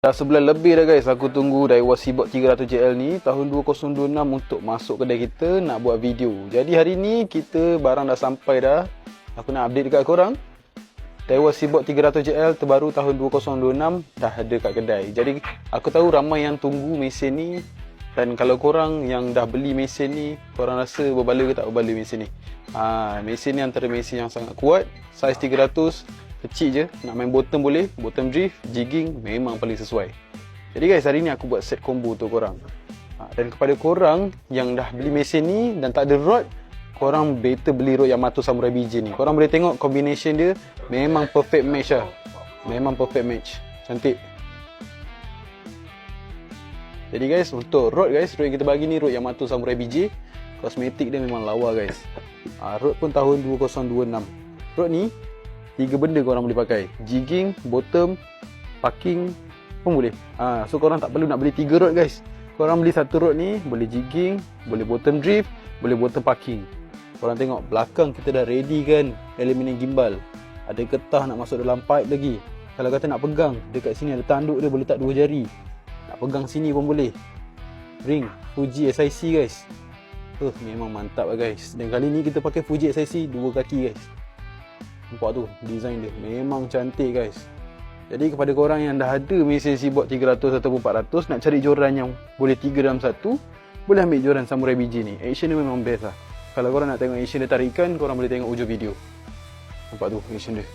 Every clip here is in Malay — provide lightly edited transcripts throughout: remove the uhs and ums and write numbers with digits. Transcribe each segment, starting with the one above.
Dah sebulan lebih dah guys aku tunggu Daiwa Seaboard 300JL ni tahun 2026 untuk masuk kedai kita nak buat video. Jadi hari ni kita barang dah sampai dah. Aku nak update dekat korang. Daiwa Seaboard 300JL terbaru tahun 2026 dah ada kat kedai. Jadi aku tahu ramai yang tunggu mesin ni. Dan kalau korang yang dah beli mesin ni, korang rasa berbala ke tak berbala mesin ni? Mesin ni antara mesin yang sangat kuat. Saiz 300, kecil je, nak main bottom boleh, bottom drift, jigging memang paling sesuai. Jadi guys, hari ni aku buat set combo untuk korang. Dan kepada korang yang dah beli mesin ni dan tak ada rod, korang better beli rod Yamato Samurai BJ ni. Korang boleh tengok combination dia memang perfect match lah. Memang perfect match. Cantik. Jadi guys, untuk rod guys, rod yang kita bagi ni rod Yamato Samurai BJ. Kosmetik dia memang lawa guys. Rod pun tahun 2026. Rod ni 3 benda korang boleh pakai. Jigging, bottom, parking pun boleh. So korang tak perlu nak beli 3 rod guys. Korang beli satu rod ni, boleh jigging, boleh bottom drift, boleh bottom parking. Korang tengok belakang kita dah ready kan aluminium gimbal. Ada getah nak masuk dalam pipe lagi. Kalau kata nak pegang, dekat sini ada tanduk dia, boleh tak 2 jari. Nak pegang sini pun boleh. Ring Fuji SIC guys. Memang mantap lah guys. Dan kali ni kita pakai Fuji SIC 2 kaki guys. Nampak tu design dia memang cantik guys. Jadi kepada korang yang dah ada mesin Seaboard 300 ataupun 400 nak cari joran yang boleh 3 dalam 1, boleh ambil joran Samurai BJ ni. Action dia memang best lah. Kalau korang nak tengok action dia tarikan, korang boleh tengok ujung video. Nampak tu action dia.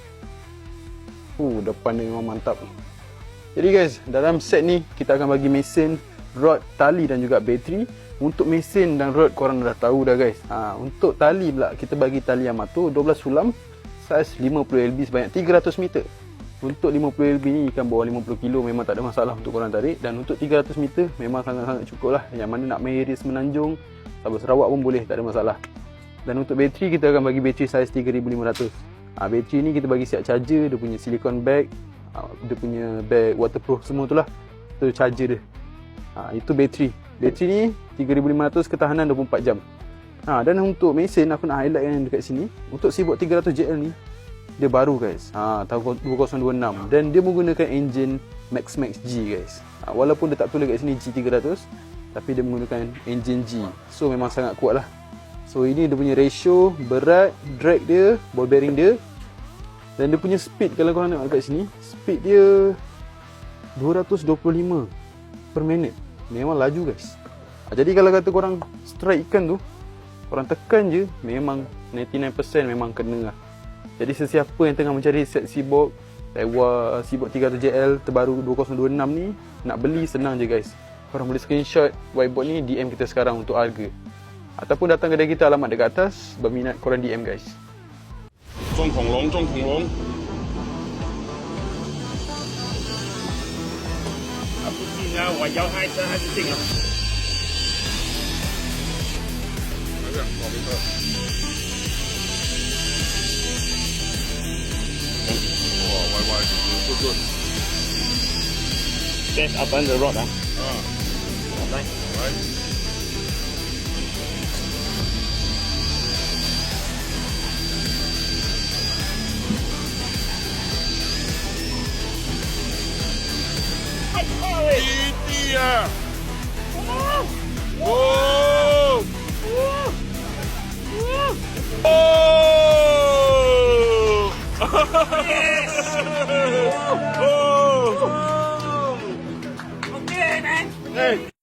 Depan dia memang mantap. Jadi guys, dalam set ni kita akan bagi mesin, rod, tali dan juga bateri. Untuk mesin dan rod korang dah tahu dah guys. Untuk tali pula kita bagi tali Yamato 12 sulam, saiz 50LB sebanyak 300 meter. Untuk 50LB ni ikan bawah 50 kilo memang tak ada masalah untuk korang tarik. Dan untuk 300 meter memang sangat-sangat cukup lah. Yang mana nak main race Menanjung, Sabah Sarawak pun boleh, tak ada masalah. Dan untuk bateri kita akan bagi bateri saiz 3500. Bateri ni kita bagi siap charger, dia punya silicone bag, dia punya bag waterproof semua tu lah. Itu charger dia. Itu bateri. Bateri ni 3500, ketahanan 24 jam. Dan untuk mesin aku nak highlight yang dekat sini. Untuk Seaboard 300JL ni dia baru guys. Tahun 2026 dan dia menggunakan enjin Max G guys. Walaupun dia tak tulis kat sini G300 tapi dia menggunakan enjin G. So memang sangat kuat lah. So ini dia punya ratio berat, drag dia, ball bearing dia. Dan dia punya speed, kalau korang tengok kat sini, speed dia 225 per minit. Memang laju guys. Jadi kalau kata korang strike ikan tu, korang tekan je, memang 99% memang kena lah. Jadi sesiapa yang tengah mencari set Seaboard Daiwa Seaboard 300JL terbaru 2026 ni, nak beli senang je guys. Korang boleh screenshot whiteboard ni, DM kita sekarang untuk harga. Ataupun datang kedai kita, alamat dekat atas. Berminat korang DM guys. 中恐龙，中恐龙。不进啊，我摇开车还是进啊。我没错。歪，good。Set up on the rod ah. Right. Ini ya. Okay, man. Hey.